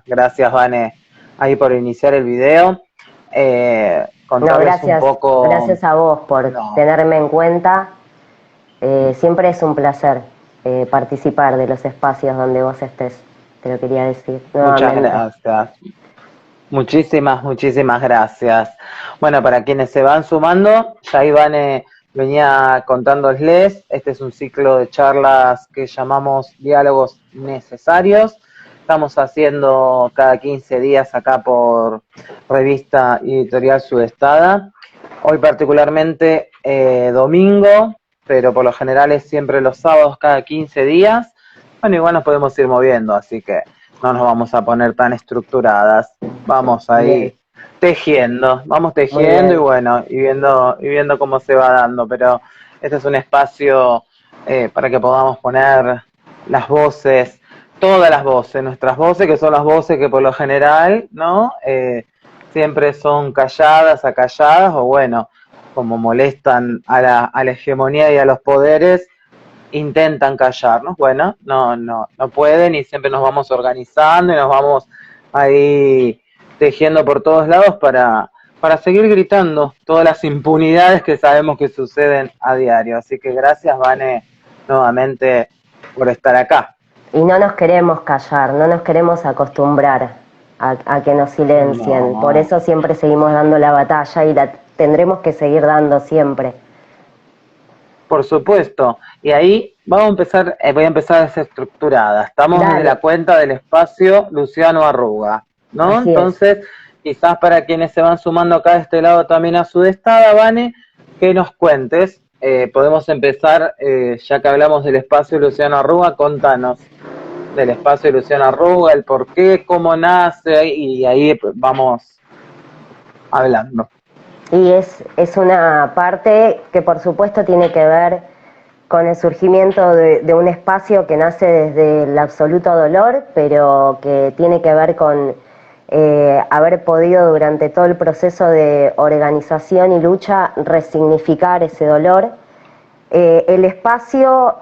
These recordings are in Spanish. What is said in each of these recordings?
Gracias, Vane, ahí por iniciar el video. No, Contarles un gracias, poco. gracias a vos por No, tenerme en cuenta. Siempre es un placer participar de los espacios donde vos estés. Te lo quería decir muchas nuevamente. gracias. Muchísimas gracias. Bueno, para quienes se van sumando, ya Ivane venía contándoles, este es un ciclo de charlas que llamamos diálogos necesarios. Estamos haciendo cada 15 días acá por revista editorial Sudestada. Hoy particularmente domingo, pero por lo general es siempre los sábados cada 15 días. Bueno, igual nos podemos ir moviendo, así que no nos vamos a poner tan estructuradas. Vamos Bien, ahí vamos muy tejiendo y bien. bueno, y viendo cómo se va dando, pero este es un espacio para que podamos poner las voces, todas las voces, nuestras voces, que son las voces que por lo general, ¿no? Siempre son calladas, acalladas, o bueno, como molestan a la hegemonía y a los poderes, intentan callarnos. Bueno, no pueden y siempre nos vamos organizando y nos vamos ahí tejiendo por todos lados para seguir gritando todas las impunidades que sabemos que suceden a diario. Así que gracias, Vane, nuevamente por estar acá. Y no nos queremos callar, no nos queremos acostumbrar a que nos silencien. Por No, eso siempre seguimos dando la batalla y la tendremos que seguir dando siempre. por supuesto. Y ahí vamos a empezar, voy a empezar desestructurada. Estamos desde la Dale, cuenta del espacio Luciano Arruga, ¿no? así es. Entonces, quizás para quienes se van sumando acá de este lado también a Sudestada, Vane, que nos cuentes. Podemos empezar, ya que hablamos del espacio Luciano Arruga, contanos del espacio Luciano Arruga, el por qué, cómo nace, y ahí vamos hablando. Y es una parte que por supuesto tiene que ver con el surgimiento de un espacio que nace desde el absoluto dolor, pero que tiene que ver con haber podido durante todo el proceso de organización y lucha resignificar ese dolor. El espacio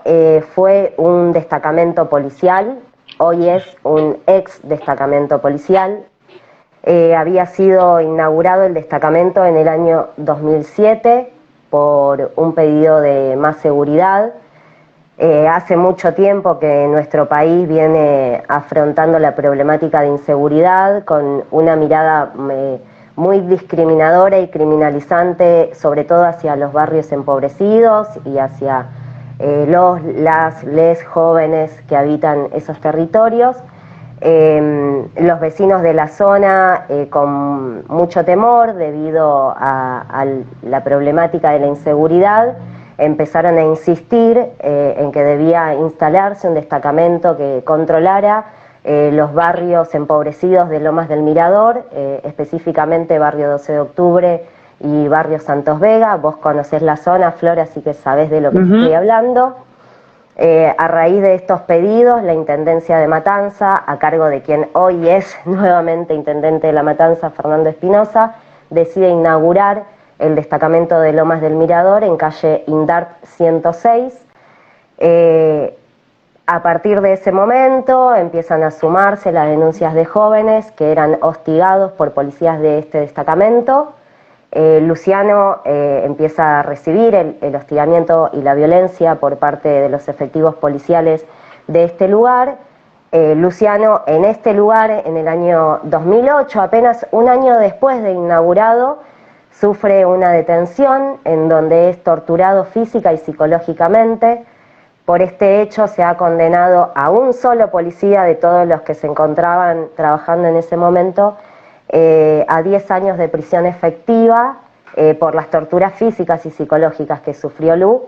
fue un destacamento policial, hoy es un ex destacamento policial. Había sido inaugurado el destacamento en el año 2007 por un pedido de más seguridad. Hace mucho tiempo que nuestro país viene afrontando la problemática de inseguridad con una mirada muy discriminadora y criminalizante, sobre todo hacia los barrios empobrecidos y hacia les jóvenes que habitan esos territorios. Los vecinos de la zona con mucho temor debido a la problemática de la inseguridad empezaron a insistir en que debía instalarse un destacamento que controlara los barrios empobrecidos de Lomas del Mirador, específicamente barrio 12 de Octubre y barrio Santos Vega. Vos conocés la zona, Flor, así que sabés de lo que te estoy hablando. A raíz de estos pedidos, la Intendencia de Matanza, a cargo de quien hoy es nuevamente Intendente de la Matanza, Fernando Espinosa, decide inaugurar el destacamento de Lomas del Mirador en calle Indart 106. A partir de ese momento empiezan a sumarse las denuncias de jóvenes que eran hostigados por policías de este destacamento. Luciano empieza a recibir el hostigamiento y la violencia por parte de los efectivos policiales de este lugar. Luciano en este lugar, en el año 2008, apenas un año después de inaugurado, sufre una detención en donde es torturado física y psicológicamente. Por este hecho se ha condenado a un solo policía de todos los que se encontraban trabajando en ese momento a 10 años de prisión efectiva por las torturas físicas y psicológicas que sufrió Lu.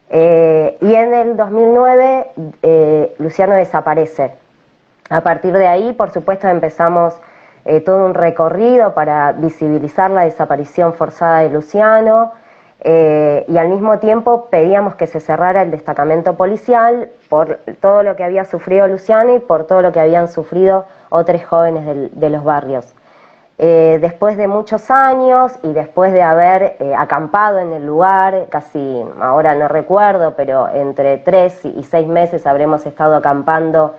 Y en el 2009 Luciano desaparece. A partir de ahí, por supuesto, empezamos todo un recorrido para visibilizar la desaparición forzada de Luciano y al mismo tiempo pedíamos que se cerrara el destacamento policial por todo lo que había sufrido Luciano y por todo lo que habían sufrido otros jóvenes de los barrios. Después de muchos años y después de haber acampado en el lugar, casi, ahora no recuerdo, pero entre 3 y 6 meses habremos estado acampando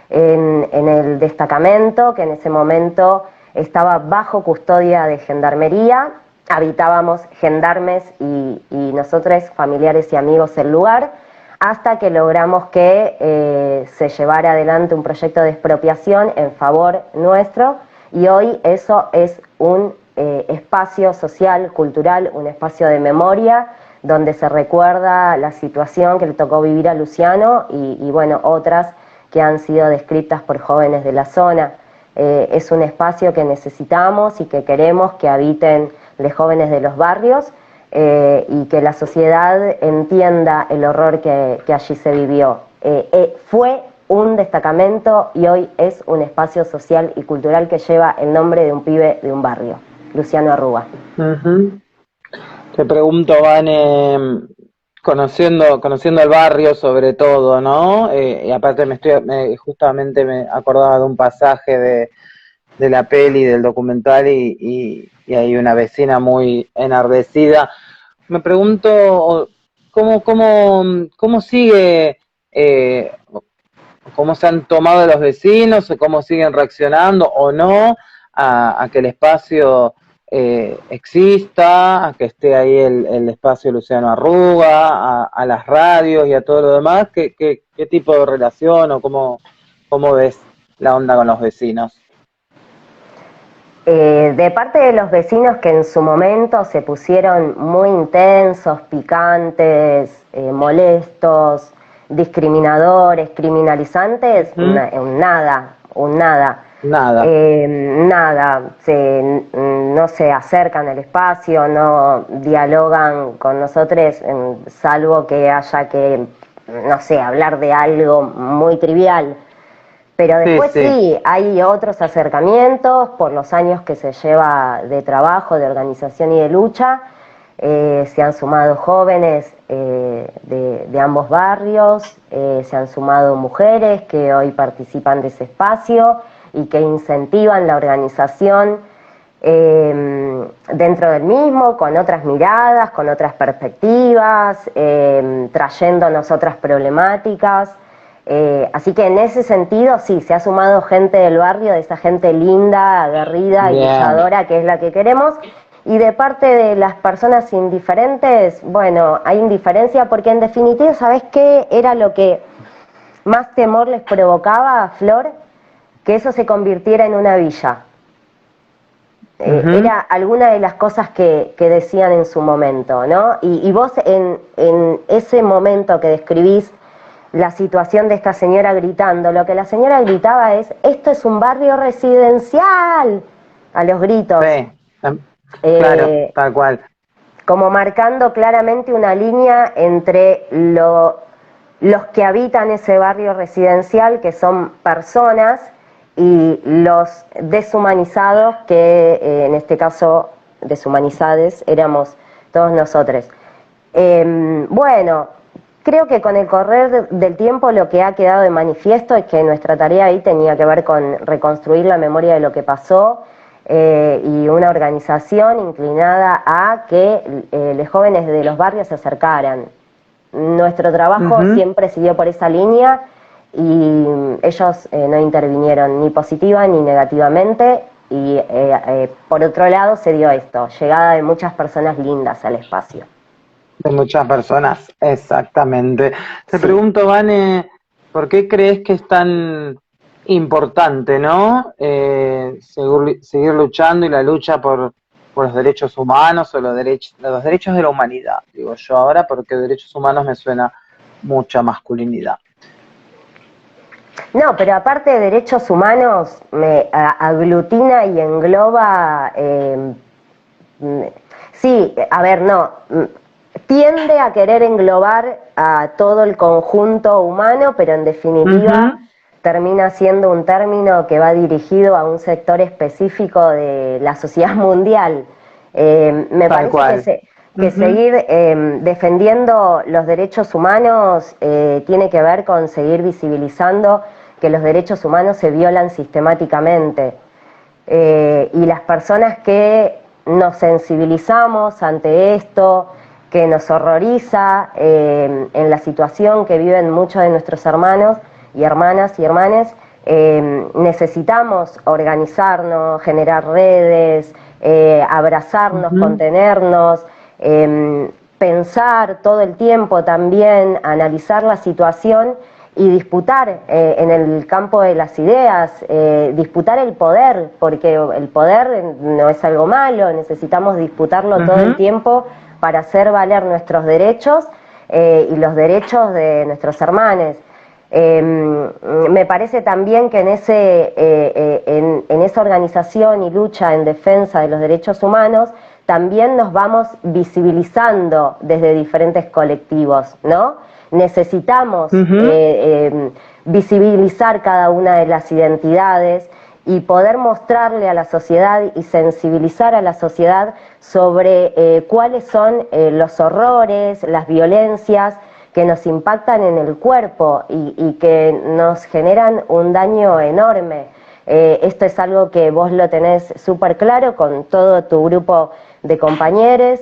en el destacamento, que en ese momento estaba bajo custodia de Gendarmería. Habitábamos gendarmes y nosotros, familiares y amigos, el lugar, hasta que logramos que se llevara adelante un proyecto de expropiación en favor nuestro, y hoy eso es un espacio social, cultural, un espacio de memoria, donde se recuerda la situación que le tocó vivir a Luciano y bueno, otras que han sido descritas por jóvenes de la zona. Es un espacio que necesitamos y que queremos que habiten los jóvenes de los barrios, y que la sociedad entienda el horror que allí se vivió. Fue un destacamento y hoy es un espacio social y cultural que lleva el nombre de un pibe de un barrio, Luciano Arruga. Te pregunto, Vane, conociendo el barrio sobre todo, ¿no? Y aparte justamente me acordaba de un pasaje de la peli, del documental, y hay una vecina muy enardecida. Me pregunto cómo sigue, cómo se han tomado los vecinos, o cómo siguen reaccionando o no a que el espacio exista, a que esté ahí el espacio Luciano Arruga, a las radios y a todo lo demás. ¿Qué tipo de relación o cómo ves la onda con los vecinos? De parte de los vecinos, que en su momento se pusieron muy intensos, picantes, molestos, discriminadores, criminalizantes, un nada. No se acercan al espacio, no dialogan con nosotros, salvo que haya que, no sé, hablar de algo muy trivial. Pero después sí, hay otros acercamientos por los años que se lleva de trabajo, de organización y de lucha. Se han sumado jóvenes de ambos barrios, se han sumado mujeres que hoy participan de ese espacio y que incentivan la organización dentro del mismo, con otras miradas, con otras perspectivas, trayéndonos otras problemáticas. Así que en ese sentido sí, se ha sumado gente del barrio, de esa gente linda, aguerrida y luchadora, que es la que queremos. Y de parte de las personas indiferentes, bueno, hay indiferencia porque en definitiva, ¿sabés qué era lo que más temor les provocaba a Flor? Que eso se convirtiera en una villa. Era alguna de las cosas que decían en su momento, ¿no? Y vos en ese momento que describís la situación de esta señora gritando, lo que la señora gritaba es: esto es un barrio residencial, a los gritos. Sí, claro, tal cual. Como marcando claramente una línea entre los que habitan ese barrio residencial, que son personas, y los deshumanizados, que en este caso deshumanizades éramos todos nosotros. Bueno, creo que con el correr del tiempo lo que ha quedado de manifiesto es que nuestra tarea ahí tenía que ver con reconstruir la memoria de lo que pasó, y una organización inclinada a que los jóvenes de los barrios se acercaran. Nuestro trabajo siempre siguió por esa línea y ellos no intervinieron ni positiva ni negativamente, y por otro lado se dio esto, llegada de muchas personas lindas al espacio. De muchas personas, exactamente. Te pregunto, Vane, ¿por qué crees que es tan importante, ¿no? Seguir luchando, y la lucha por los derechos humanos, o los derechos de la humanidad, digo yo ahora, porque derechos humanos me suena mucha masculinidad. No, pero aparte de derechos humanos, me aglutina y engloba, sí, a ver, no, tiende a querer englobar a todo el conjunto humano, pero en definitiva termina siendo un término que va dirigido a un sector específico de la sociedad mundial. Me parece que seguir defendiendo los derechos humanos tiene que ver con seguir visibilizando que los derechos humanos se violan sistemáticamente. Y las personas que nos sensibilizamos ante esto, que nos horroriza en la situación que viven muchos de nuestros hermanos y hermanas y hermanes, necesitamos organizarnos, generar redes, abrazarnos, contenernos, pensar todo el tiempo también, analizar la situación y disputar en el campo de las ideas, disputar el poder, porque el poder no es algo malo, necesitamos disputarlo todo el tiempo para hacer valer nuestros derechos y los derechos de nuestros hermanos. Me parece también que en esa organización y lucha en defensa de los derechos humanos también nos vamos visibilizando desde diferentes colectivos, ¿no? Necesitamos visibilizar cada una de las identidades y poder mostrarle a la sociedad y sensibilizar a la sociedad sobre cuáles son los horrores, las violencias que nos impactan en el cuerpo y que nos generan un daño enorme. Esto es algo que vos lo tenés súper claro con todo tu grupo de compañeros.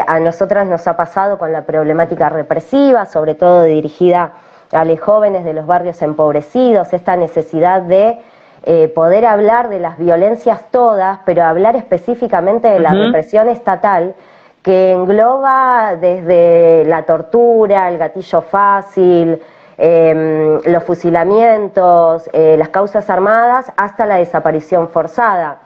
A nosotras nos ha pasado con la problemática represiva, sobre todo dirigida a los jóvenes de los barrios empobrecidos, esta necesidad de poder hablar de las violencias todas, pero hablar específicamente de la represión estatal, que engloba desde la tortura, el gatillo fácil, los fusilamientos, las causas armadas, hasta la desaparición forzada.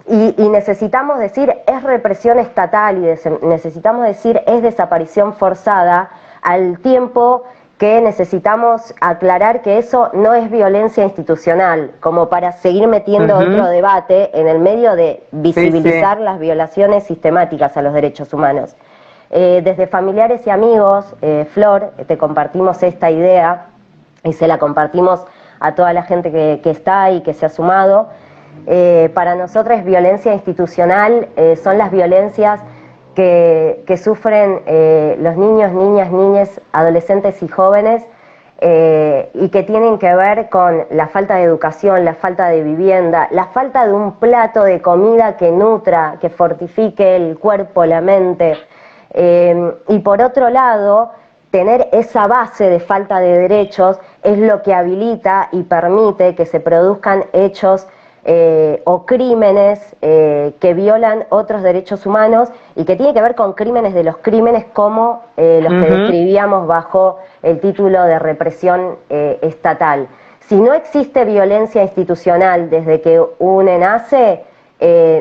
Y necesitamos decir es represión estatal y necesitamos decir es desaparición forzada, al tiempo que necesitamos aclarar que eso no es violencia institucional, como para seguir metiendo otro debate en el medio de visibilizar las violaciones sistemáticas a los derechos humanos. Desde familiares y amigos, Flor, te compartimos esta idea y se la compartimos a toda la gente que está y que se ha sumado. Para nosotros violencia institucional son las violencias que sufren los niños, niñas, niñas, adolescentes y jóvenes y que tienen que ver con la falta de educación, la falta de vivienda, la falta de un plato de comida que nutra, que fortifique el cuerpo, la mente. Y por otro lado, tener esa base de falta de derechos es lo que habilita y permite que se produzcan hechos o crímenes que violan otros derechos humanos y que tiene que ver con crímenes de los crímenes como los que describíamos bajo el título de represión estatal. Si no existe violencia institucional desde que UNE nace,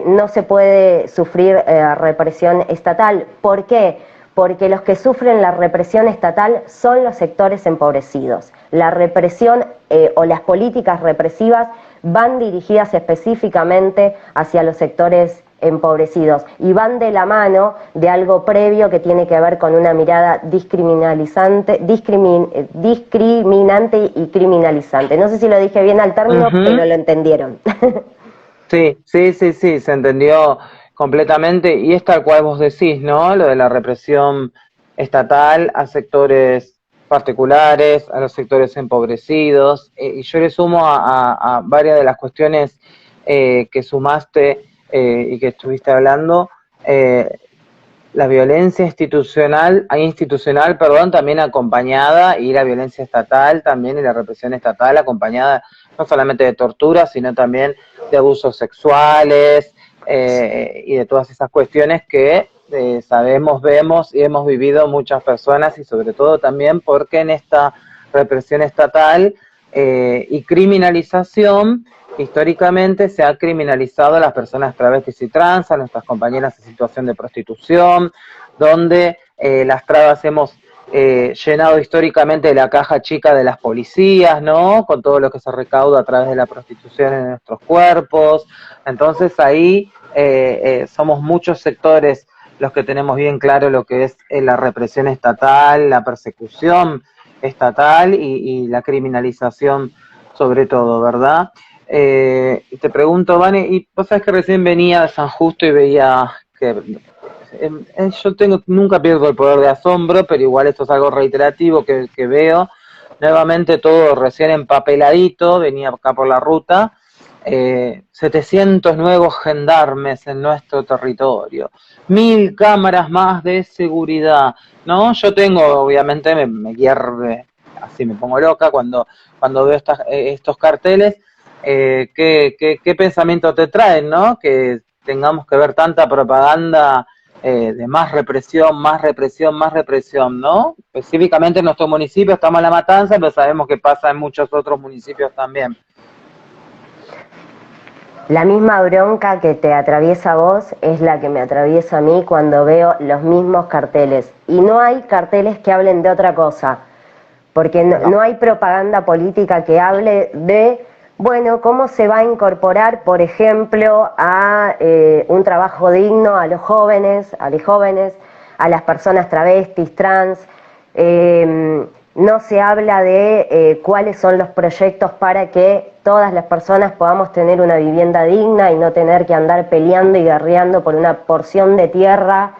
no se puede sufrir represión estatal. ¿Por qué? Porque los que sufren la represión estatal son los sectores empobrecidos. La represión o las políticas represivas van dirigidas específicamente hacia los sectores empobrecidos y van de la mano de algo previo que tiene que ver con una mirada discriminante y criminalizante. No sé si lo dije bien al término, pero lo entendieron. Sí, se entendió completamente y es tal cual vos decís, ¿no? Lo de la represión estatal a sectores particulares, a los sectores empobrecidos, y yo le sumo a varias de las cuestiones que sumaste y que estuviste hablando, la violencia institucional también acompañada, y la violencia estatal también, y la represión estatal acompañada no solamente de tortura, sino también de abusos sexuales y de todas esas cuestiones que sabemos, vemos y hemos vivido muchas personas, y sobre todo también porque en esta represión estatal y criminalización, históricamente se ha criminalizado a las personas travestis y trans, a nuestras compañeras en situación de prostitución, donde las trabas hemos llenado históricamente la caja chica de las policías, ¿no? Con todo lo que se recauda a través de la prostitución en nuestros cuerpos. Entonces ahí somos muchos sectores los que tenemos bien claro lo que es la represión estatal, la persecución estatal y la criminalización sobre todo, ¿verdad? Te pregunto, Vane, y vos sabés que recién venía de San Justo y veía que yo nunca pierdo el poder de asombro, pero igual esto es algo reiterativo que veo, nuevamente todo recién empapeladito, venía acá por la ruta, 700 nuevos gendarmes en nuestro territorio, 1000 cámaras más de seguridad, ¿no? Yo tengo, obviamente, me hierve así me pongo loca cuando veo estos carteles. ¿Qué pensamiento te traen, ¿no? Que tengamos que ver tanta propaganda de más represión, más represión, más represión, ¿no? Específicamente en nuestro municipio estamos en La Matanza, pero sabemos que pasa en muchos otros municipios también. La misma bronca que te atraviesa a vos es la que me atraviesa a mí cuando veo los mismos carteles. Y no hay carteles que hablen de otra cosa, porque no hay propaganda política que hable de, bueno, cómo se va a incorporar, por ejemplo, a un trabajo digno a los jóvenes, a las personas travestis, trans. No se habla de cuáles son los proyectos para que todas las personas podamos tener una vivienda digna y no tener que andar peleando y guerreando por una porción de tierra.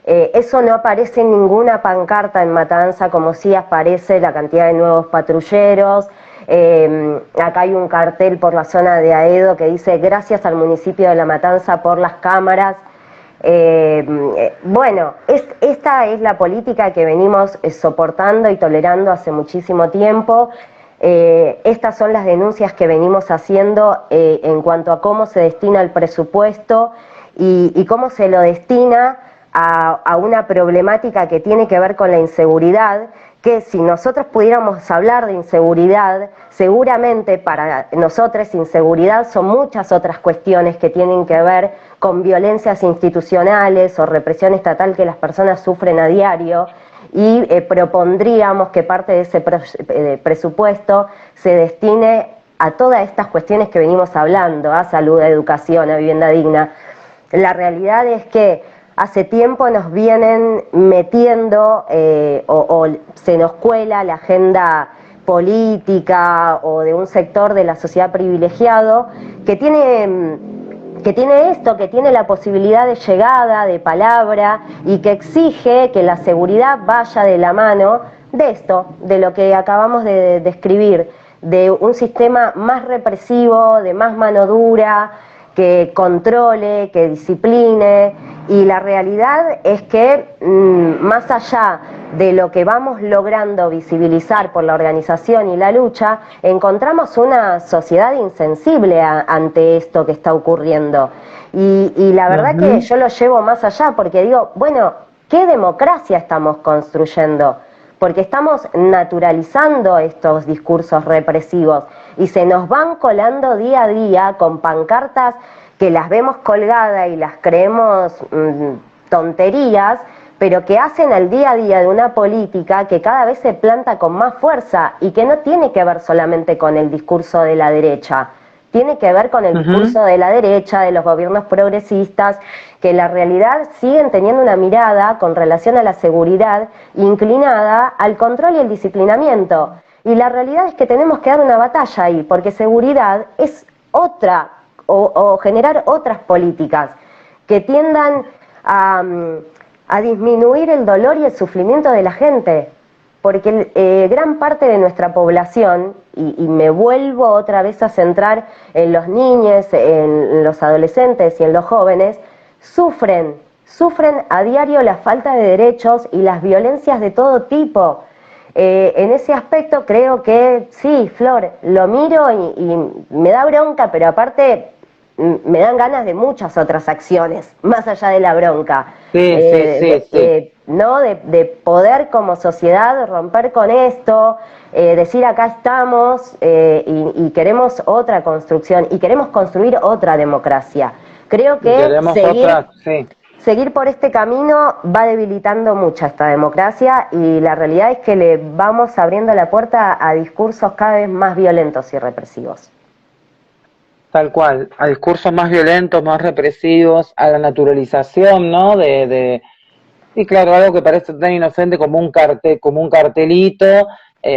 Eso no aparece en ninguna pancarta en Matanza, como sí aparece la cantidad de nuevos patrulleros. Acá hay un cartel por la zona de Aedo que dice gracias al municipio de La Matanza por las cámaras. Bueno, esta es la política que venimos soportando y tolerando hace muchísimo tiempo. Estas son las denuncias que venimos haciendo en cuanto a cómo se destina el presupuesto y cómo se lo destina a una problemática que tiene que ver con la inseguridad, que si nosotros pudiéramos hablar de inseguridad, seguramente para nosotros inseguridad son muchas otras cuestiones que tienen que ver con violencias institucionales o represión estatal que las personas sufren a diario, y propondríamos que parte de ese presupuesto se destine a todas estas cuestiones que venimos hablando, a salud, a educación, a vivienda digna. La realidad es que hace tiempo nos vienen metiendo o se nos cuela la agenda política o de un sector de la sociedad privilegiado que tiene esto, que tiene la posibilidad de llegada, de palabra, y que exige que la seguridad vaya de la mano de esto, de lo que acabamos de describir, de un sistema más represivo, de más mano dura, que controle, que discipline. Y la realidad es que más allá de lo que vamos logrando visibilizar por la organización y la lucha, encontramos una sociedad insensible ante esto que está ocurriendo. Y la verdad que yo lo llevo más allá porque digo, bueno, ¿qué democracia estamos construyendo? Porque estamos naturalizando estos discursos represivos y se nos van colando día a día con pancartas que las vemos colgadas y las creemos tonterías, pero que hacen al día a día de una política que cada vez se planta con más fuerza y que no tiene que ver solamente con el discurso de la derecha, tiene que ver con el discurso de la derecha, de los gobiernos progresistas, que en la realidad siguen teniendo una mirada con relación a la seguridad inclinada al control y el disciplinamiento. Y la realidad es que tenemos que dar una batalla ahí, porque seguridad es otra, o generar otras políticas que tiendan a disminuir el dolor y el sufrimiento de la gente, porque gran parte de nuestra población, y me vuelvo otra vez a centrar en los niños, en los adolescentes y en los jóvenes, sufren a diario la falta de derechos y las violencias de todo tipo. En ese aspecto creo que sí, Flor, lo miro y me da bronca, pero aparte me dan ganas de muchas otras acciones, más allá de la bronca. Sí. ¿No? De poder como sociedad romper con esto, decir acá estamos y queremos otra construcción y queremos construir otra democracia. Creo que seguir por este camino va debilitando mucho esta democracia y la realidad es que le vamos abriendo la puerta a discursos cada vez más violentos y represivos. Tal cual, a discursos más violentos, más represivos, a la naturalización, ¿no? Y claro, algo que parece tan inocente como un cartelito,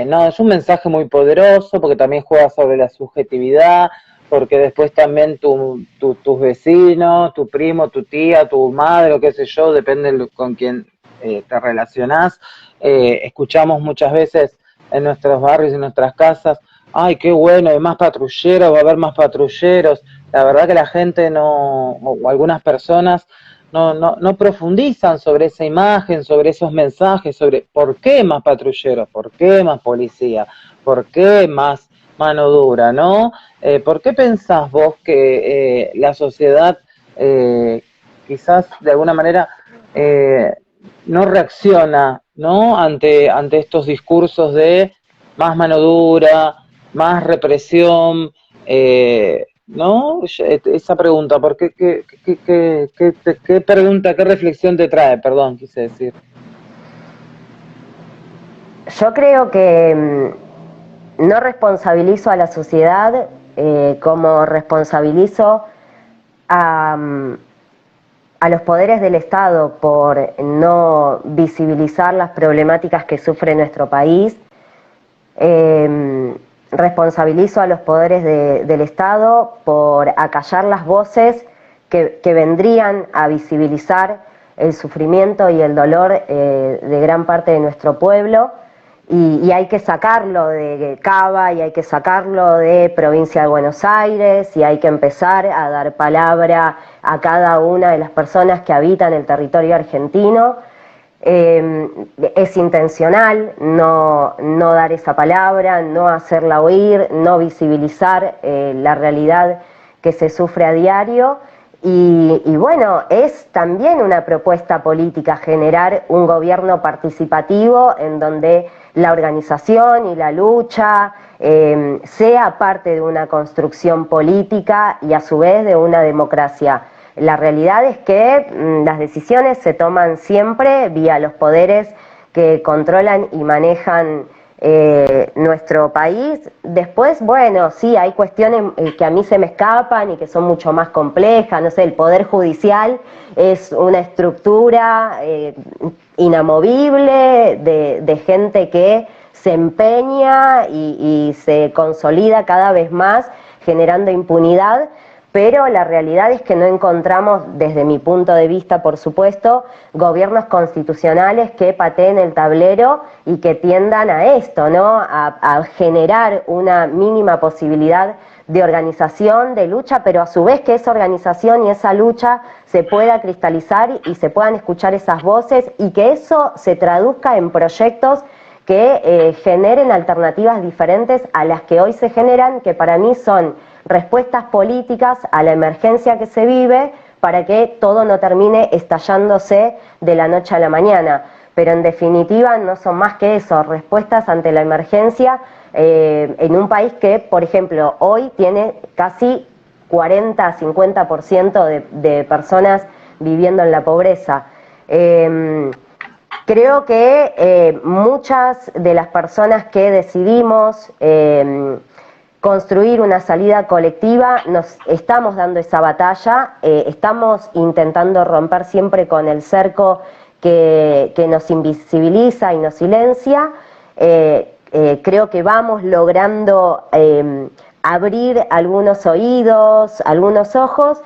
no, es un mensaje muy poderoso porque también juega sobre la subjetividad, porque después también tus vecinos, tu primo, tu tía, tu madre, o qué sé yo, depende con quién te relacionás, escuchamos muchas veces en nuestros barrios y en nuestras casas, ay, qué bueno, hay más patrulleros, va a haber más patrulleros. La verdad que la gente no, o algunas personas no profundizan sobre esa imagen, sobre esos mensajes, sobre por qué más patrulleros, por qué más policía, por qué más mano dura, ¿no? ¿Por qué pensás vos que la sociedad quizás de alguna manera no reacciona, ¿no? Ante estos discursos de más mano dura, más represión, ¿no? Esa pregunta, ¿por qué, qué pregunta, qué reflexión te trae? Perdón, quise decir. Yo creo que no responsabilizo a la sociedad como responsabilizo a, a los poderes del Estado por no visibilizar las problemáticas que sufre nuestro país. Responsabilizo a los poderes del Estado por acallar las voces que vendrían a visibilizar el sufrimiento y el dolor de gran parte de nuestro pueblo, y hay que sacarlo de Cava, y hay que sacarlo de Provincia de Buenos Aires, y hay que empezar a dar palabra a cada una de las personas que habitan el territorio argentino. Es intencional no dar esa palabra, no hacerla oír, no visibilizar la realidad que se sufre a diario. Y bueno, es también una propuesta política generar un gobierno participativo en donde la organización y la lucha sea parte de una construcción política y a su vez de una democracia. La realidad es que las decisiones se toman siempre vía los poderes que controlan y manejan nuestro país. Después, bueno, sí, hay cuestiones que a mí se me escapan y que son mucho más complejas. No sé, el Poder Judicial es una estructura inamovible de gente que se empeña y se consolida cada vez más generando impunidad. Pero la realidad es que no encontramos, desde mi punto de vista, por supuesto, gobiernos constitucionales que pateen el tablero y que tiendan a esto, ¿no? A generar una mínima posibilidad de organización, de lucha, pero a su vez que esa organización y esa lucha se pueda cristalizar y se puedan escuchar esas voces, y que eso se traduzca en proyectos que generen alternativas diferentes a las que hoy se generan, que para mí son respuestas políticas a la emergencia que se vive, para que todo no termine estallándose de la noche a la mañana. Pero en definitiva no son más que eso, respuestas ante la emergencia en un país que, por ejemplo, hoy tiene casi 40-50% de personas viviendo en la pobreza. Creo que muchas de las personas que decidimos construir una salida colectiva nos estamos dando esa batalla, estamos intentando romper siempre con el cerco que nos invisibiliza y nos silencia. Creo que vamos logrando abrir algunos oídos, algunos ojos.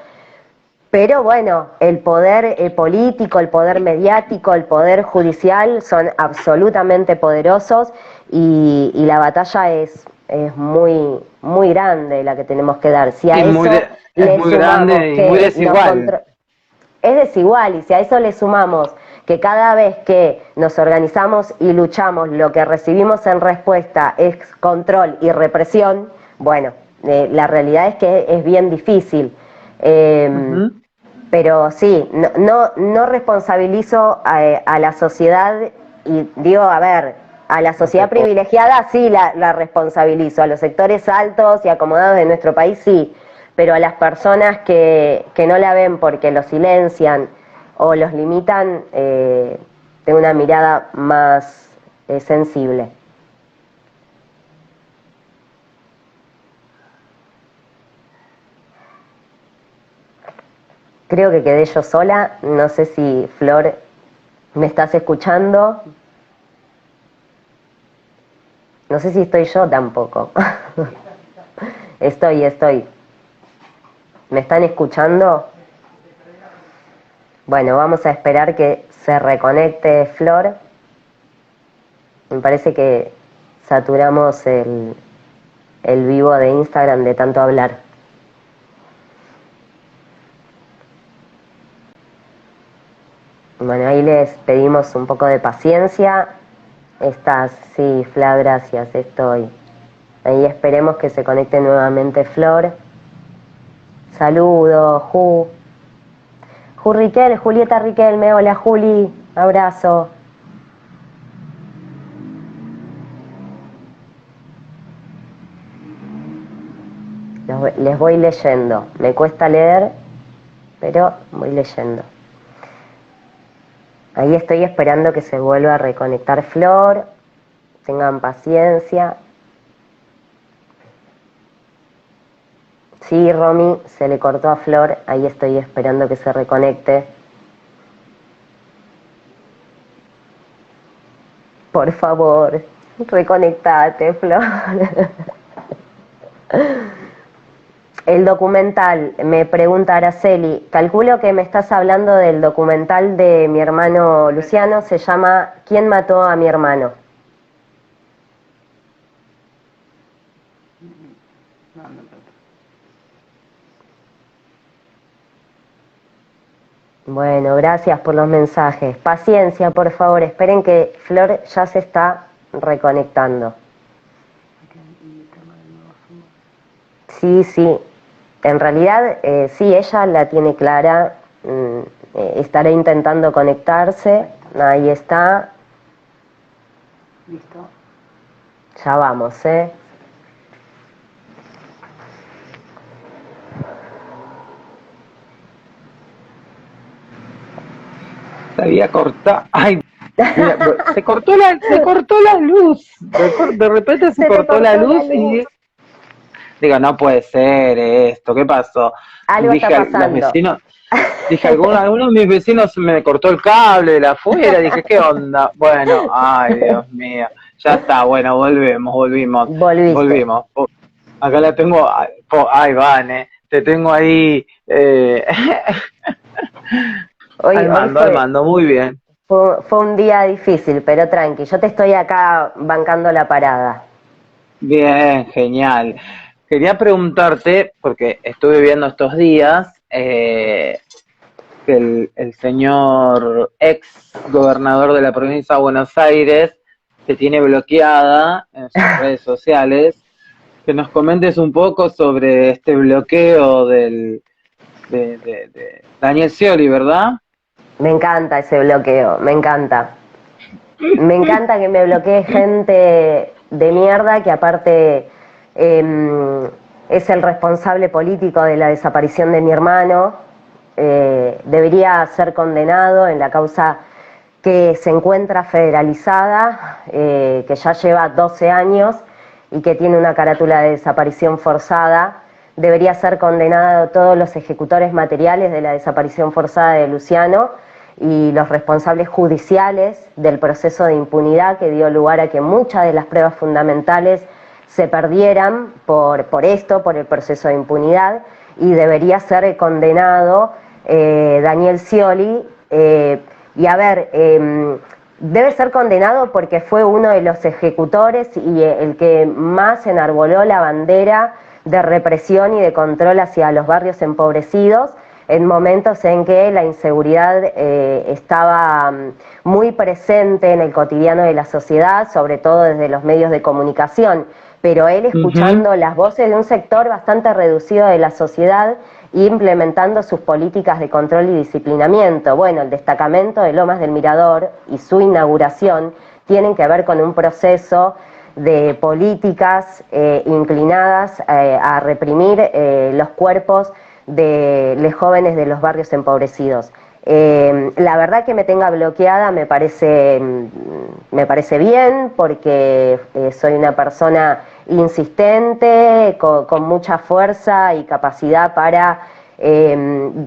Pero bueno, el poder político, el poder mediático, el poder judicial son absolutamente poderosos, y la batalla es muy, muy grande la que tenemos que dar. Si a eso le muy sumamos grande y que muy desigual. es desigual, y si a eso le sumamos que cada vez que nos organizamos y luchamos, lo que recibimos en respuesta es control y represión, bueno, la realidad es que es bien difícil. Pero sí, no responsabilizo a la sociedad, y digo, a ver, a la sociedad privilegiada sí la responsabilizo, a los sectores altos y acomodados de nuestro país sí, pero a las personas que no la ven porque lo silencian o los limitan, tengo una mirada más sensible. Creo que quedé yo sola, no sé si Flor me estás escuchando. No sé si estoy yo tampoco. Estoy. ¿Me están escuchando? Bueno, vamos a esperar que se reconecte Flor. Me parece que saturamos el vivo de Instagram de tanto hablar. Bueno, ahí les pedimos un poco de paciencia. Sí, Fla, gracias, estoy. Ahí esperemos que se conecte nuevamente Flor. Saludos, Riquel, Julieta Riquelme, hola Juli, abrazo. Les voy leyendo, me cuesta leer, pero voy leyendo. Ahí estoy esperando que se vuelva a reconectar Flor, tengan paciencia. Sí, Romy, se le cortó a Flor, ahí estoy esperando que se reconecte. Por favor, reconectate, Flor. El documental, me pregunta Araceli, calculo que me estás hablando del documental de mi hermano Luciano, se llama ¿Quién mató a mi hermano? Bueno, gracias por los mensajes. Paciencia, por favor, esperen que Flor ya se está reconectando. Sí, sí, en realidad sí, ella la tiene clara, estará intentando conectarse, ahí está. Listo. Ya vamos, Se había cortado. Ay, mira, se cortó la luz. De repente se cortó la luz y digo, no puede ser esto, ¿qué pasó? Algo Dije, está pasando. los vecinos, dije, alguno de mis vecinos me cortó el cable de la afuera, dije, ¿qué onda? Bueno, ay, Dios mío, ya está, bueno, volvimos. Acá la tengo, ay, Vane, te tengo ahí, al mando, muy bien. Fue un día difícil, pero tranqui, yo te estoy acá bancando la parada. Bien, genial. Quería preguntarte, porque estuve viendo estos días, que el señor ex gobernador de la provincia de Buenos Aires te tiene bloqueada en sus redes sociales, que nos comentes un poco sobre este bloqueo de Daniel Scioli, ¿verdad? Me encanta ese bloqueo, me encanta. Me encanta que me bloquee gente de mierda que aparte es el responsable político de la desaparición de mi hermano. Debería ser condenado en la causa que se encuentra federalizada, que ya lleva 12 años y que tiene una carátula de desaparición forzada. Debería ser condenado todos los ejecutores materiales de la desaparición forzada de Luciano y los responsables judiciales del proceso de impunidad que dio lugar a que muchas de las pruebas fundamentales se perdieran por el proceso de impunidad, y debería ser condenado Daniel Scioli, y a ver, debe ser condenado porque fue uno de los ejecutores y el que más enarboló la bandera de represión y de control hacia los barrios empobrecidos en momentos en que la inseguridad estaba muy presente en el cotidiano de la sociedad, sobre todo desde los medios de comunicación, pero él escuchando las voces de un sector bastante reducido de la sociedad e implementando sus políticas de control y disciplinamiento. Bueno, el destacamento de Lomas del Mirador y su inauguración tienen que ver con un proceso de políticas inclinadas a reprimir los cuerpos de los jóvenes de los barrios empobrecidos. La verdad que me tenga bloqueada me parece bien, porque soy una persona insistente, con mucha fuerza y capacidad para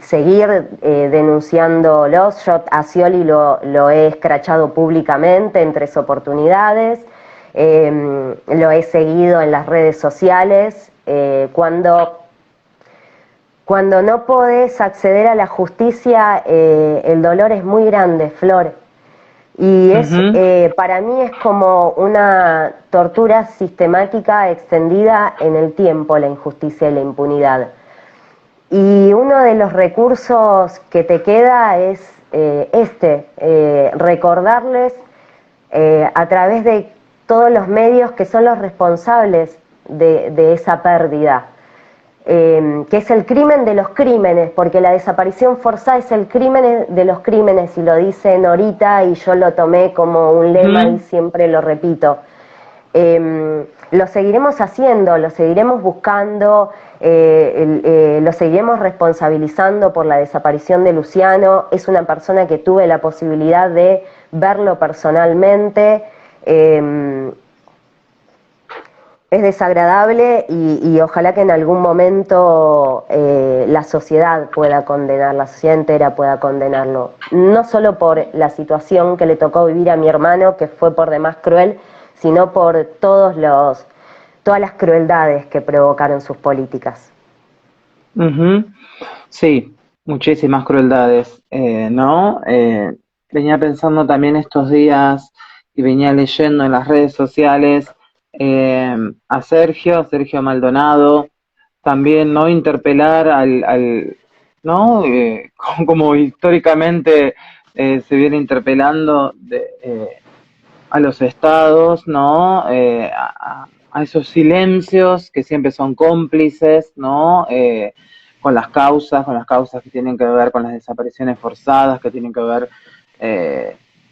seguir denunciándolos. Yo a Scioli lo he escrachado públicamente en 3 oportunidades, lo he seguido en las redes sociales. Cuando no podés acceder a la justicia, el dolor es muy grande, Flor. Y para mí es como una tortura sistemática extendida en el tiempo, la injusticia y la impunidad. Y uno de los recursos que te queda es recordarles a través de todos los medios que son los responsables de esa pérdida, que es el crimen de los crímenes, porque la desaparición forzada es el crimen de los crímenes, y lo dice Norita y yo lo tomé como un lema y siempre lo repito. Lo seguiremos haciendo, lo seguiremos buscando, lo seguiremos responsabilizando por la desaparición de Luciano. Es una persona que tuve la posibilidad de verlo personalmente. Es desagradable y ojalá que en algún momento la sociedad pueda condenar, la sociedad entera pueda condenarlo. No solo por la situación que le tocó vivir a mi hermano, que fue por demás cruel, sino por todas las crueldades que provocaron sus políticas. Sí, muchísimas crueldades, ¿no? Venía pensando también estos días y venía leyendo en las redes sociales a Sergio Maldonado, también, ¿no? Interpelar ¿no? Como históricamente se viene interpelando a los estados, ¿no? A esos silencios que siempre son cómplices, ¿no? Con las causas que tienen que ver con las desapariciones forzadas, que tienen que ver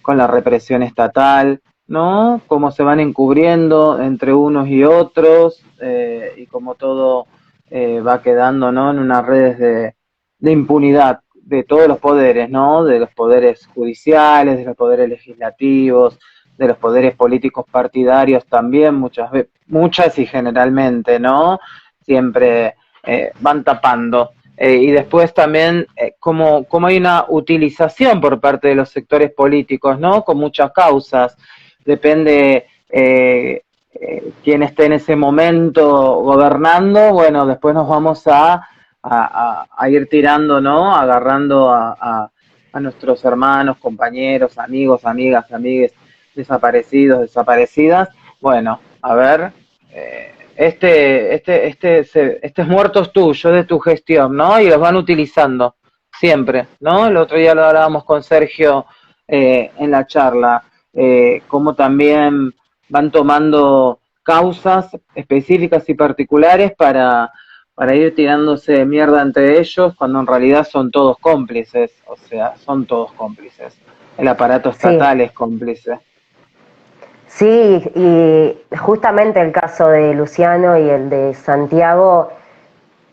con la represión estatal, ¿no? Cómo se van encubriendo entre unos y otros, y cómo todo va quedando, ¿no? En unas redes de impunidad de todos los poderes, ¿no? De los poderes judiciales, de los poderes legislativos, de los poderes políticos partidarios también, muchas y generalmente, ¿no? Siempre van tapando. Y después también como hay una utilización por parte de los sectores políticos, ¿no? Con muchas causas. Depende quién esté en ese momento gobernando, bueno, después nos vamos a ir tirando, ¿no? Agarrando a nuestros hermanos, compañeros, amigos, amigas, amigues, desaparecidos, desaparecidas. Bueno, a ver, este muerto es tuyo, de tu gestión, ¿no? Y los van utilizando siempre, ¿no? El otro día lo hablábamos con Sergio en la charla, cómo también van tomando causas específicas y particulares para ir tirándose mierda entre ellos, cuando en realidad son todos cómplices, o sea, son todos cómplices. El aparato estatal es cómplice. Sí, y justamente el caso de Luciano y el de Santiago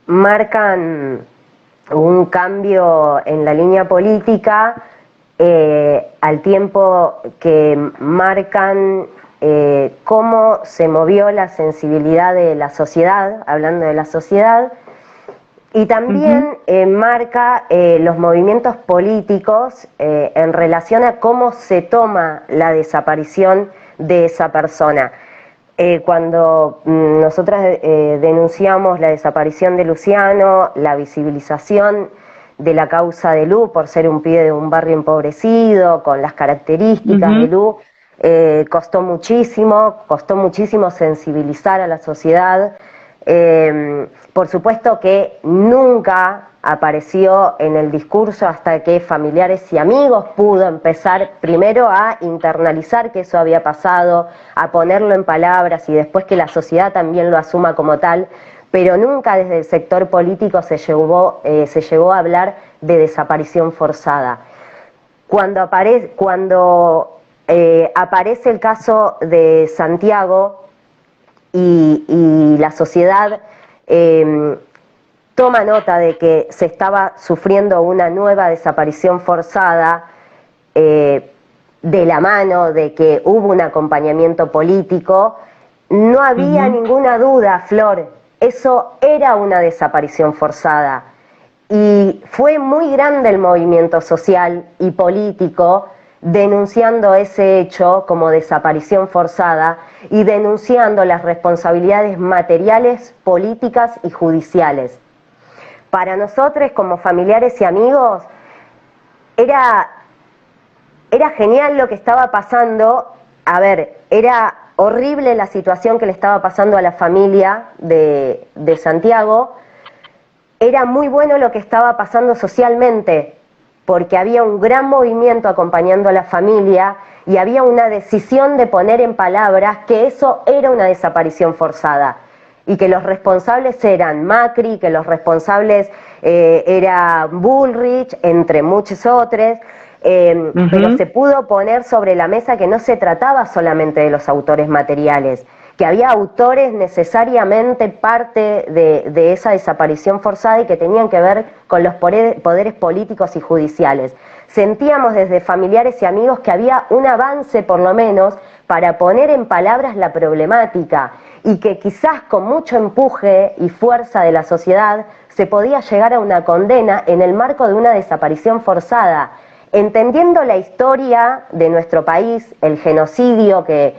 marcan un cambio en la línea política, al tiempo que marcan cómo se movió la sensibilidad de la sociedad, hablando de la sociedad, y también marca los movimientos políticos en relación a cómo se toma la desaparición de esa persona. Cuando nosotras denunciamos la desaparición de Luciano, la visibilización de la causa de Lu por ser un pibe de un barrio empobrecido, con las características de Lu, costó muchísimo sensibilizar a la sociedad. Por supuesto que nunca apareció en el discurso hasta que familiares y amigos pudo empezar primero a internalizar que eso había pasado, a ponerlo en palabras y después que la sociedad también lo asuma como tal, pero nunca desde el sector político se llegó a hablar de desaparición forzada. Cuando aparece el caso de Santiago y la sociedad toma nota de que se estaba sufriendo una nueva desaparición forzada, de la mano de que hubo un acompañamiento político, no había ninguna duda, Flor, eso era una desaparición forzada. Y fue muy grande el movimiento social y político denunciando ese hecho como desaparición forzada y denunciando las responsabilidades materiales, políticas y judiciales. Para nosotros, como familiares y amigos, era genial lo que estaba pasando. A ver, era horrible la situación que le estaba pasando a la familia de Santiago. Era muy bueno lo que estaba pasando socialmente, porque había un gran movimiento acompañando a la familia y había una decisión de poner en palabras que eso era una desaparición forzada y que los responsables eran Macri, que los responsables era Bullrich, entre muchos otros, pero se pudo poner sobre la mesa que no se trataba solamente de los autores materiales, que había autores necesariamente parte de esa desaparición forzada y que tenían que ver con los poderes políticos y judiciales. Sentíamos desde familiares y amigos que había un avance por lo menos para poner en palabras la problemática y que quizás con mucho empuje y fuerza de la sociedad se podía llegar a una condena en el marco de una desaparición forzada, entendiendo la historia de nuestro país, el genocidio que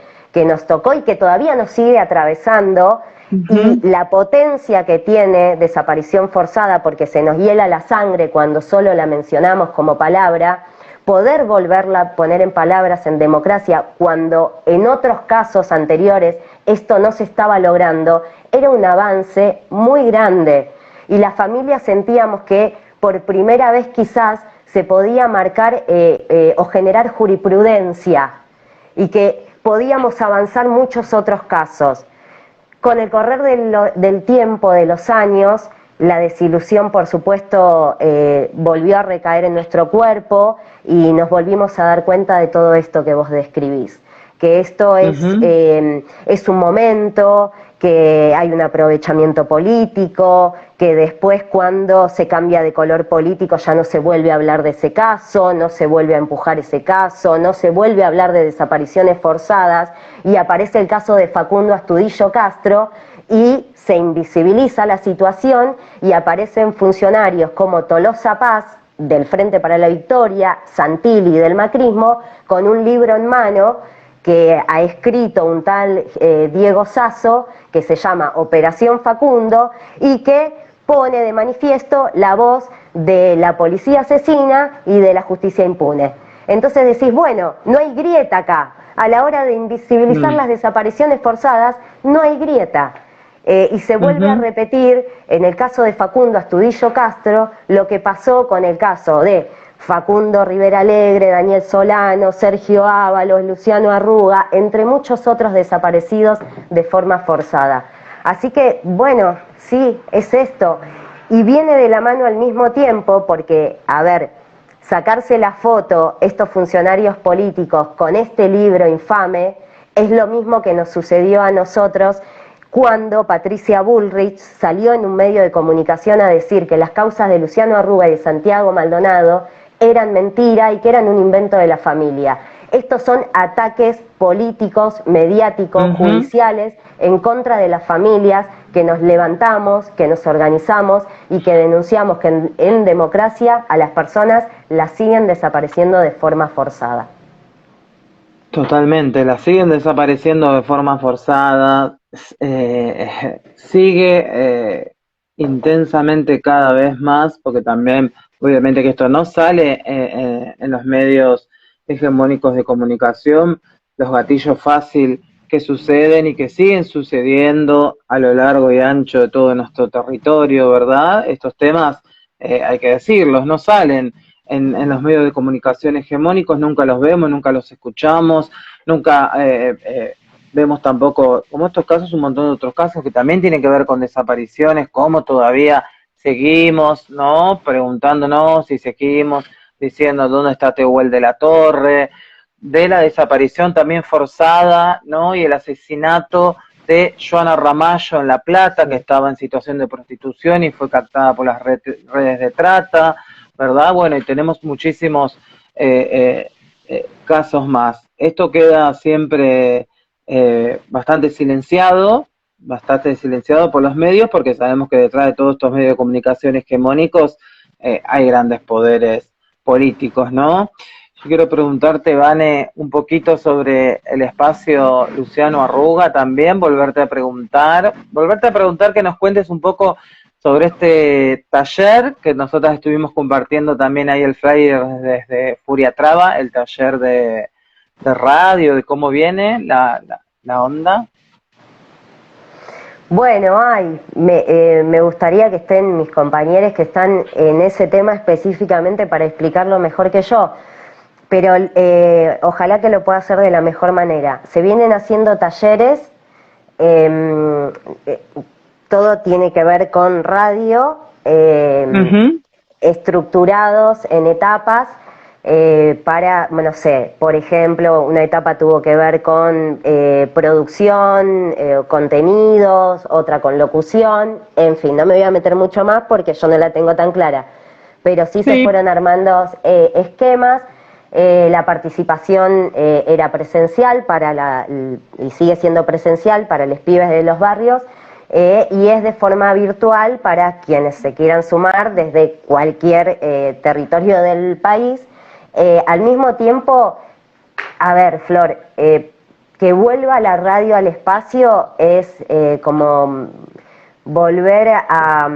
nos tocó y que todavía nos sigue atravesando, y la potencia que tiene desaparición forzada, porque se nos hiela la sangre cuando solo la mencionamos como palabra, poder volverla a poner en palabras en democracia cuando en otros casos anteriores esto no se estaba logrando, era un avance muy grande. Y las familias sentíamos que por primera vez quizás se podía marcar o generar jurisprudencia y que podíamos avanzar muchos otros casos. Con el correr del tiempo, de los años, la desilusión, por supuesto, volvió a recaer en nuestro cuerpo y nos volvimos a dar cuenta de todo esto que vos describís. Que esto es un momento, que hay un aprovechamiento político, que después cuando se cambia de color político ya no se vuelve a hablar de ese caso, no se vuelve a empujar ese caso, no se vuelve a hablar de desapariciones forzadas y aparece el caso de Facundo Astudillo Castro y se invisibiliza la situación y aparecen funcionarios como Tolosa Paz del Frente para la Victoria, Santilli del macrismo, con un libro en mano que ha escrito un tal Diego Sasso, que se llama Operación Facundo, y que pone de manifiesto la voz de la policía asesina y de la justicia impune. Entonces decís, bueno, no hay grieta acá. A la hora de invisibilizar las desapariciones forzadas, no hay grieta. Y se vuelve a repetir, en el caso de Facundo Astudillo Castro, lo que pasó con el caso de Facundo Rivera Alegre, Daniel Solano, Sergio Ábalos, Luciano Arruga, entre muchos otros desaparecidos de forma forzada. Así que, bueno, sí, es esto. Y viene de la mano al mismo tiempo porque, a ver, sacarse la foto estos funcionarios políticos con este libro infame es lo mismo que nos sucedió a nosotros cuando Patricia Bullrich salió en un medio de comunicación a decir que las causas de Luciano Arruga y de Santiago Maldonado eran mentira y que eran un invento de la familia. Estos son ataques políticos, mediáticos, judiciales en contra de las familias que nos levantamos, que nos organizamos y que denunciamos que en democracia a las personas las siguen desapareciendo de forma forzada. Totalmente, las siguen desapareciendo de forma forzada, sigue intensamente cada vez más, porque también obviamente que esto no sale en los medios hegemónicos de comunicación, los gatillos fácil que suceden y que siguen sucediendo a lo largo y ancho de todo nuestro territorio, ¿verdad? Estos temas, hay que decirlos, no salen en los medios de comunicación hegemónicos, nunca los vemos, nunca los escuchamos, nunca vemos tampoco, como estos casos, un montón de otros casos que también tienen que ver con desapariciones, cómo todavía seguimos, ¿no? Preguntándonos y seguimos diciendo dónde está Tehuel de la Torre, de la desaparición también forzada, ¿no? Y el asesinato de Joana Ramallo en La Plata, que estaba en situación de prostitución y fue captada por las redes de trata, ¿verdad? Bueno, y tenemos muchísimos casos más. Esto queda siempre bastante silenciado por los medios, porque sabemos que detrás de todos estos medios de comunicación hegemónicos hay grandes poderes políticos, ¿no? Yo quiero preguntarte, Vane, un poquito sobre el espacio Luciano Arruga también, volverte a preguntar que nos cuentes un poco sobre este taller que nosotras estuvimos compartiendo también ahí el flyer desde Furia Traba, el taller de radio, de cómo viene la onda. Bueno, me gustaría que estén mis compañeros que están en ese tema específicamente para explicarlo mejor que yo, pero ojalá que lo pueda hacer de la mejor manera. Se vienen haciendo talleres, todo tiene que ver con radio, estructurados en etapas. Para, no sé, por ejemplo, una etapa tuvo que ver con producción, contenidos, otra con locución, en fin, no me voy a meter mucho más porque yo no la tengo tan clara, pero sí se fueron armando esquemas. La participación era presencial y sigue siendo presencial para los pibes de los barrios, y es de forma virtual para quienes se quieran sumar desde cualquier territorio del país. Al mismo tiempo, a ver, Flor, que vuelva la radio al espacio es como volver a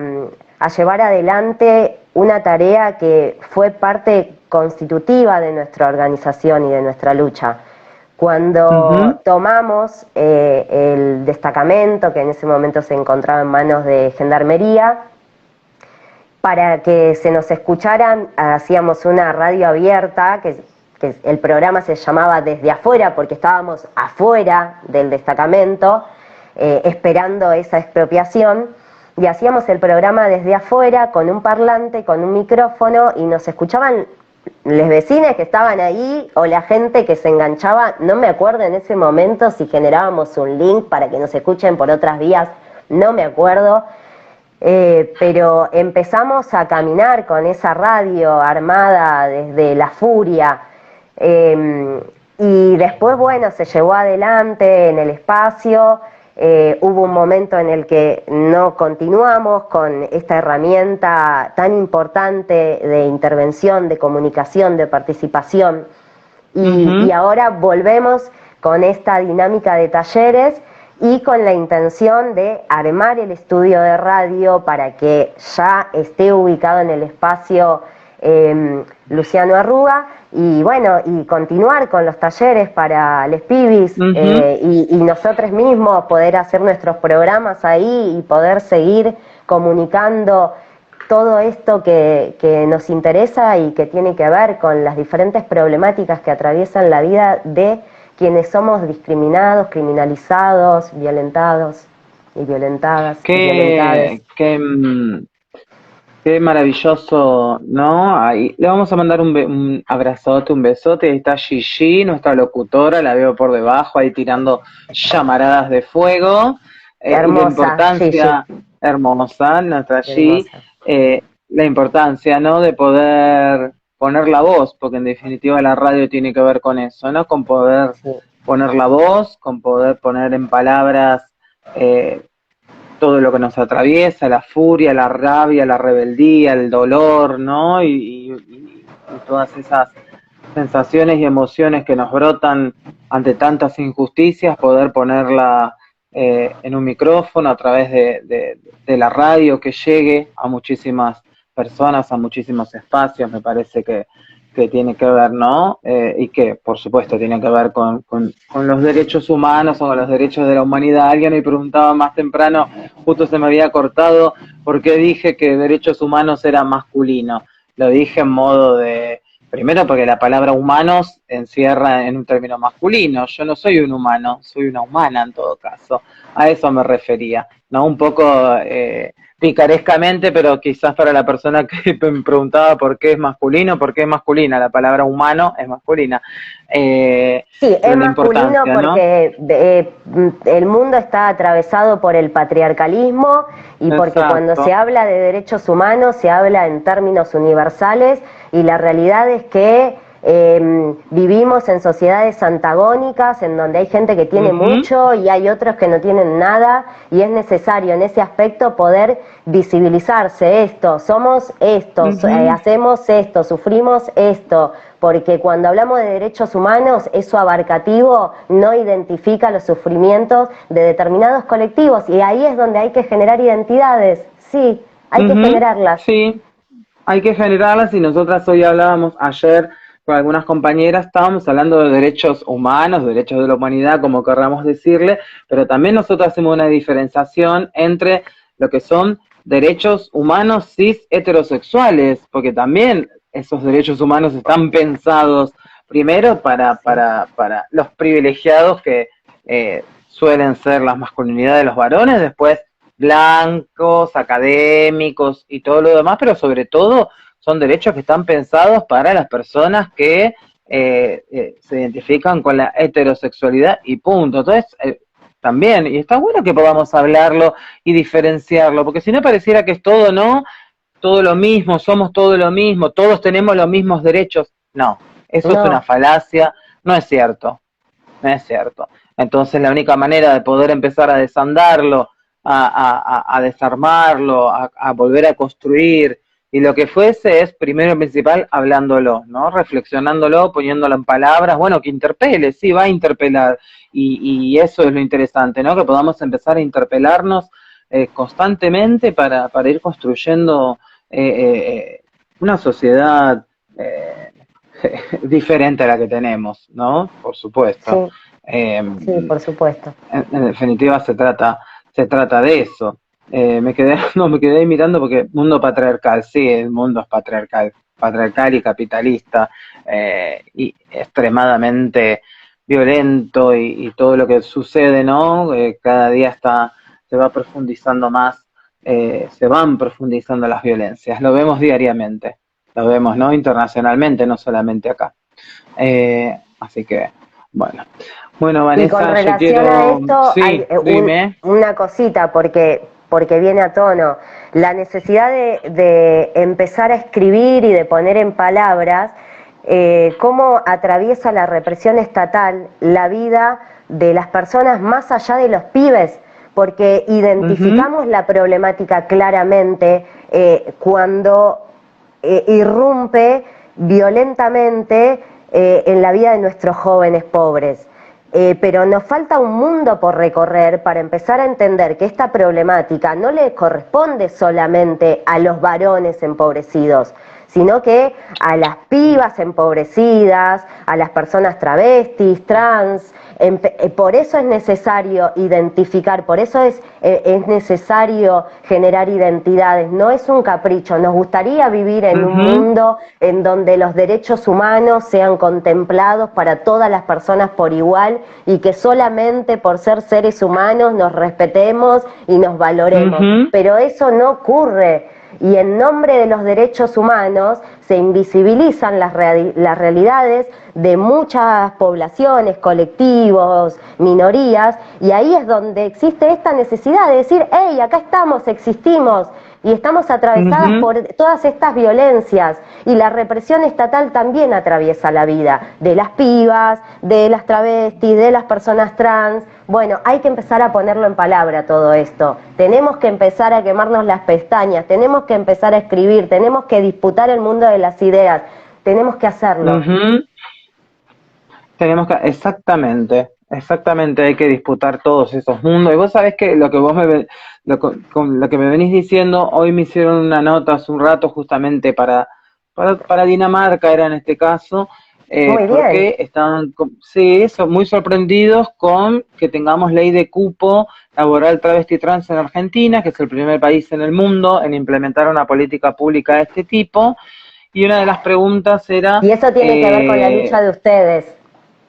llevar adelante una tarea que fue parte constitutiva de nuestra organización y de nuestra lucha. Cuando tomamos el destacamento, que en ese momento se encontraba en manos de Gendarmería, para que se nos escucharan, hacíamos una radio abierta, que el programa se llamaba Desde Afuera, porque estábamos afuera del destacamento, esperando esa expropiación, y hacíamos el programa desde afuera, con un parlante, con un micrófono, y nos escuchaban los vecinos que estaban ahí, o la gente que se enganchaba. No me acuerdo en ese momento si generábamos un link para que nos escuchen por otras vías, no me acuerdo. Pero empezamos a caminar con esa radio armada desde la furia, y después, bueno, se llevó adelante en el espacio. Hubo un momento en el que no continuamos con esta herramienta tan importante de intervención, de comunicación, de participación, y ahora volvemos con esta dinámica de talleres y con la intención de armar el estudio de radio para que ya esté ubicado en el espacio Luciano Arruga, y bueno, y continuar con los talleres para les pibis, y nosotros mismos poder hacer nuestros programas ahí y poder seguir comunicando todo esto que nos interesa y que tiene que ver con las diferentes problemáticas que atraviesan la vida de quienes somos discriminados, criminalizados, violentados y violentadas. Qué maravilloso, ¿no? Ahí le vamos a mandar un abrazote, un besote. Ahí está Gigi, nuestra locutora, la veo por debajo, ahí tirando llamaradas de fuego. Hermosa, la importancia, Gigi. Hermosa, nuestra Gigi, la importancia, ¿no? De poder poner la voz, porque en definitiva la radio tiene que ver con eso, ¿no? Con poder poner la voz, con poder poner en palabras todo lo que nos atraviesa, la furia, la rabia, la rebeldía, el dolor, ¿no? Y todas esas sensaciones y emociones que nos brotan ante tantas injusticias, poder ponerla en un micrófono a través de la radio, que llegue a muchísimas personas, a muchísimos espacios. Me parece que tiene que ver, ¿no? Y que, por supuesto, tiene que ver con los derechos humanos o con los derechos de la humanidad. Alguien me preguntaba más temprano, justo se me había cortado, ¿por qué dije que derechos humanos era masculino? Lo dije en modo de, primero porque la palabra humanos encierra en un término masculino. Yo no soy un humano, soy una humana en todo caso. A eso me refería, ¿no? Un poco picarescamente, pero quizás para la persona que me preguntaba por qué es masculino, por qué es masculina, la palabra humano es masculina. Sí, es masculino porque el mundo está atravesado por el patriarcalismo, y porque cuando se habla de derechos humanos se habla en términos universales, y la realidad es que vivimos en sociedades antagónicas en donde hay gente que tiene mucho y hay otros que no tienen nada, y es necesario en ese aspecto poder visibilizarse esto, somos estos, hacemos esto, sufrimos esto, porque cuando hablamos de derechos humanos, eso abarcativo no identifica los sufrimientos de determinados colectivos, y ahí es donde hay que generar identidades, sí, hay que generarlas. Sí, hay que generarlas, y nosotras hoy hablábamos ayer con algunas compañeras estábamos hablando de derechos humanos, derechos de la humanidad, como querramos decirle, pero también nosotros hacemos una diferenciación entre lo que son derechos humanos cis heterosexuales, porque también esos derechos humanos están pensados primero para los privilegiados que suelen ser las masculinidades de los varones, después blancos, académicos y todo lo demás, pero sobre todo son derechos que están pensados para las personas que se identifican con la heterosexualidad y punto. Entonces, también, y está bueno que podamos hablarlo y diferenciarlo, porque si no pareciera que es todo, ¿no? Todo lo mismo, somos todo lo mismo, todos tenemos los mismos derechos. No, eso es una falacia, no es cierto, no es cierto. Entonces la única manera de poder empezar a desandarlo, a desarmarlo, a volver a construir, y lo que fuese es, primero y principal, hablándolo, ¿no? Reflexionándolo, poniéndolo en palabras, bueno, que interpele, sí, va a interpelar, y eso es lo interesante, ¿no? Que podamos empezar a interpelarnos constantemente para ir construyendo una sociedad diferente a la que tenemos, ¿no? Por supuesto. Sí, por supuesto. En definitiva se trata de eso. Me quedé ahí mirando porque mundo patriarcal, sí, el mundo es patriarcal y capitalista, y extremadamente violento y todo lo que sucede, ¿no? Cada día se va profundizando más, se van profundizando las violencias, lo vemos diariamente, lo vemos, ¿no? Internacionalmente, no solamente acá. Así que, bueno, Vanessa, y con relación a esto, sí, hay una cosita, porque viene a tono. La necesidad de empezar a escribir y de poner en palabras cómo atraviesa la represión estatal la vida de las personas más allá de los pibes, porque identificamos la problemática claramente cuando irrumpe violentamente en la vida de nuestros jóvenes pobres. Pero nos falta un mundo por recorrer para empezar a entender que esta problemática no le corresponde solamente a los varones empobrecidos, sino que a las pibas empobrecidas, a las personas travestis, trans. Por eso es necesario identificar, por eso es necesario generar identidades, no es un capricho. Nos gustaría vivir en un mundo en donde los derechos humanos sean contemplados para todas las personas por igual y que solamente por ser seres humanos nos respetemos y nos valoremos, pero eso no ocurre. Y en nombre de los derechos humanos se invisibilizan las realidades de muchas poblaciones, colectivos, minorías, y ahí es donde existe esta necesidad de decir, hey, acá estamos, existimos, y estamos atravesadas por todas estas violencias, y la represión estatal también atraviesa la vida de las pibas, de las travestis, de las personas trans. Bueno, hay que empezar a ponerlo en palabra todo esto. Tenemos que empezar a quemarnos las pestañas, tenemos que empezar a escribir, tenemos que disputar el mundo de las ideas, tenemos que hacerlo. Exactamente, hay que disputar todos esos mundos. Y vos sabés que lo que me venís diciendo, hoy me hicieron una nota hace un rato justamente para Dinamarca, era en este caso, porque estaban, muy sorprendidos con que tengamos ley de cupo laboral travesti trans en Argentina, que es el primer país en el mundo en implementar una política pública de este tipo. Y una de las preguntas era... Y eso tiene que ver con la lucha de ustedes.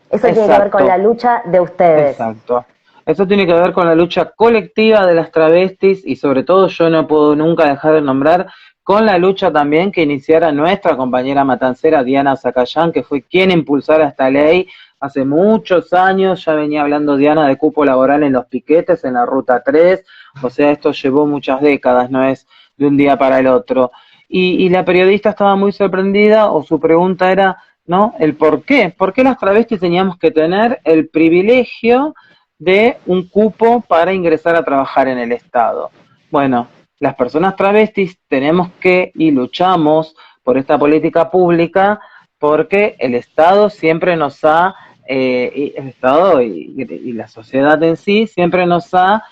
Eso tiene que ver con la lucha de ustedes. Exacto. Eso tiene que ver con la lucha colectiva de las travestis y sobre todo yo no puedo nunca dejar de nombrar con la lucha también que iniciara nuestra compañera matancera Diana Zacayán, que fue quien impulsara esta ley hace muchos años. Ya venía hablando Diana de cupo laboral en los piquetes, en la Ruta 3, o sea, esto llevó muchas décadas, no es de un día para el otro. Y la periodista estaba muy sorprendida, o su pregunta era, ¿no? El por qué. ¿Por qué las travestis teníamos que tener el privilegio de un cupo para ingresar a trabajar en el Estado? Bueno, las personas travestis tenemos que, y luchamos por esta política pública, porque el Estado siempre nos ha, el Estado y la sociedad en sí, siempre nos ha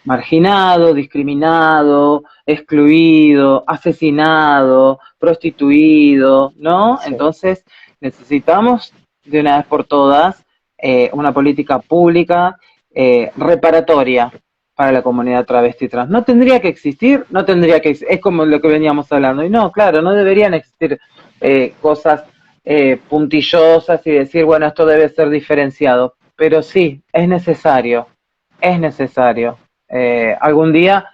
marginado, discriminado, excluido, asesinado, prostituido, ¿no? Sí. Entonces necesitamos de una vez por todas una política pública reparatoria para la comunidad travesti trans. No tendría que existir, no tendría que, es como lo que veníamos hablando, y no, claro, no deberían existir cosas puntillosas y decir, bueno, esto debe ser diferenciado, pero sí, es necesario, es necesario. Algún día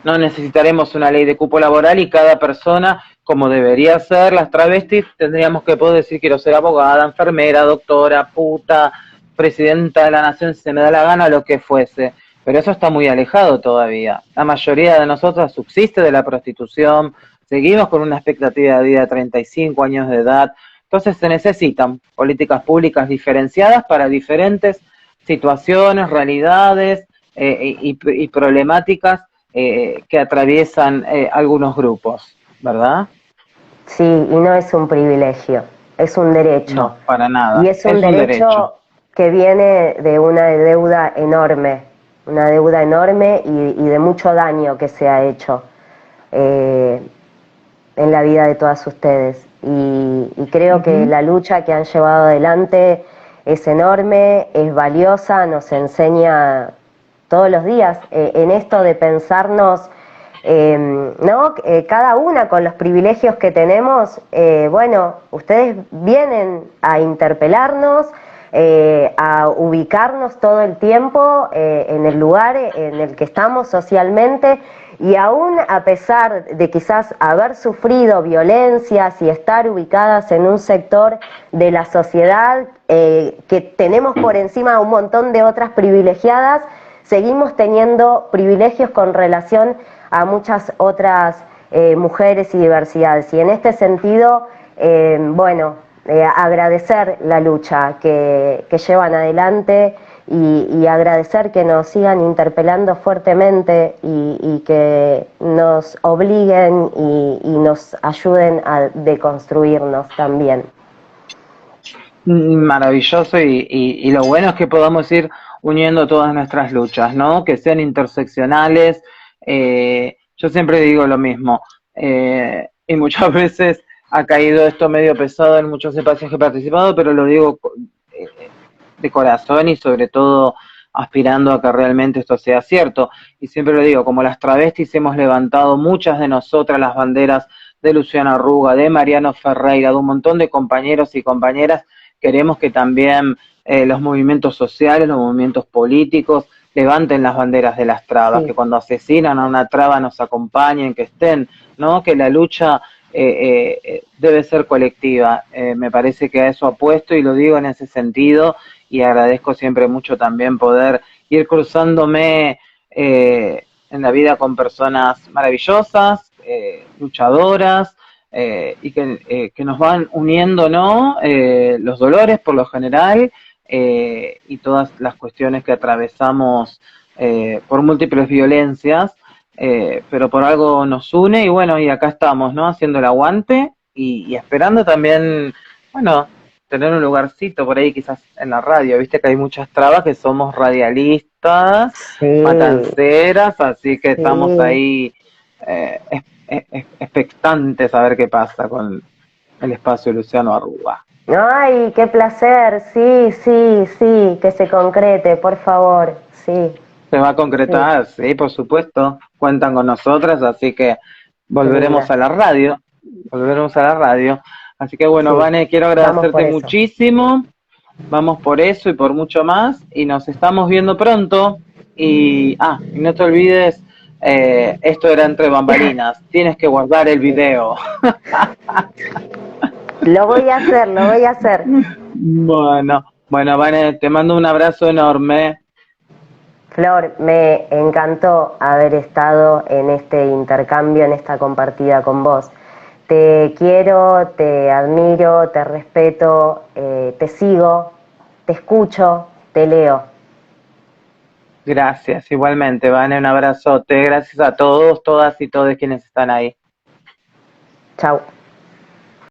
no necesitaremos una ley de cupo laboral y cada persona, como debería ser, las travestis, tendríamos que poder decir quiero ser abogada, enfermera, doctora, puta, presidenta de la nación, si se me da la gana, lo que fuese. Pero eso está muy alejado todavía. La mayoría de nosotras subsiste de la prostitución, seguimos con una expectativa de vida de 35 años de edad. Entonces se necesitan políticas públicas diferenciadas para diferentes situaciones, realidades y problemáticas que atraviesan algunos grupos, ¿verdad? Sí, y no es un privilegio, es un derecho. No, para nada. Y es un derecho que viene de una deuda enorme y de mucho daño que se ha hecho en la vida de todas ustedes. Y creo que la lucha que han llevado adelante es enorme, es valiosa, nos enseña todos los días en esto de pensarnos, ¿no? Cada una con los privilegios que tenemos, bueno, ustedes vienen a interpelarnos, a ubicarnos todo el tiempo en el lugar en el que estamos socialmente, y aún a pesar de quizás haber sufrido violencias y estar ubicadas en un sector de la sociedad que tenemos por encima a un montón de otras privilegiadas, seguimos teniendo privilegios con relación a muchas otras mujeres y diversidades. Y en este sentido, bueno, agradecer la lucha que llevan adelante y agradecer que nos sigan interpelando fuertemente y que nos obliguen y nos ayuden a deconstruirnos también. Maravilloso y lo bueno es que podamos ir uniendo todas nuestras luchas, ¿no? Que sean interseccionales. Yo siempre digo lo mismo y muchas veces ha caído esto medio pesado en muchos espacios que he participado, pero lo digo de corazón y sobre todo aspirando a que realmente esto sea cierto. Y siempre lo digo, como las travestis hemos levantado muchas de nosotras las banderas de Luciana Arruga, de Mariano Ferreira, de un montón de compañeros y compañeras, queremos que también los movimientos sociales, los movimientos políticos levanten las banderas de las trabas, sí. Que cuando asesinan a una traba nos acompañen, que estén, ¿no? Que la lucha debe ser colectiva. Me parece que a eso apuesto y lo digo en ese sentido y agradezco siempre mucho también poder ir cruzándome en la vida con personas maravillosas, luchadoras, y que nos van uniendo, ¿no? Los dolores por lo general y todas las cuestiones que atravesamos por múltiples violencias, pero por algo nos une y bueno, y acá estamos, ¿no? Haciendo el aguante y esperando también, bueno, tener un lugarcito por ahí quizás en la radio, viste que hay muchas trabas que somos radialistas, sí. Matanceras, así que sí. Estamos ahí expectantes a ver qué pasa con el espacio Luciano Arruga. Ay, qué placer, sí, sí, sí, que se concrete, por favor, sí. Se va a concretar, sí, sí, por supuesto, cuentan con nosotras, así que volveremos a la radio, así que bueno, sí. Vane, quiero agradecerte muchísimo, vamos por eso y por mucho más, y nos estamos viendo pronto, y no te olvides, esto era Entre Bambalinas, tienes que guardar el video. Lo voy a hacer. Bueno, Vane, te mando un abrazo enorme. Flor, me encantó haber estado en este intercambio, en esta compartida con vos. Te quiero, te admiro, te respeto, te sigo, te escucho, te leo. Gracias, igualmente, Vane, un abrazote. Gracias a todos, todas y todos quienes están ahí. Chau.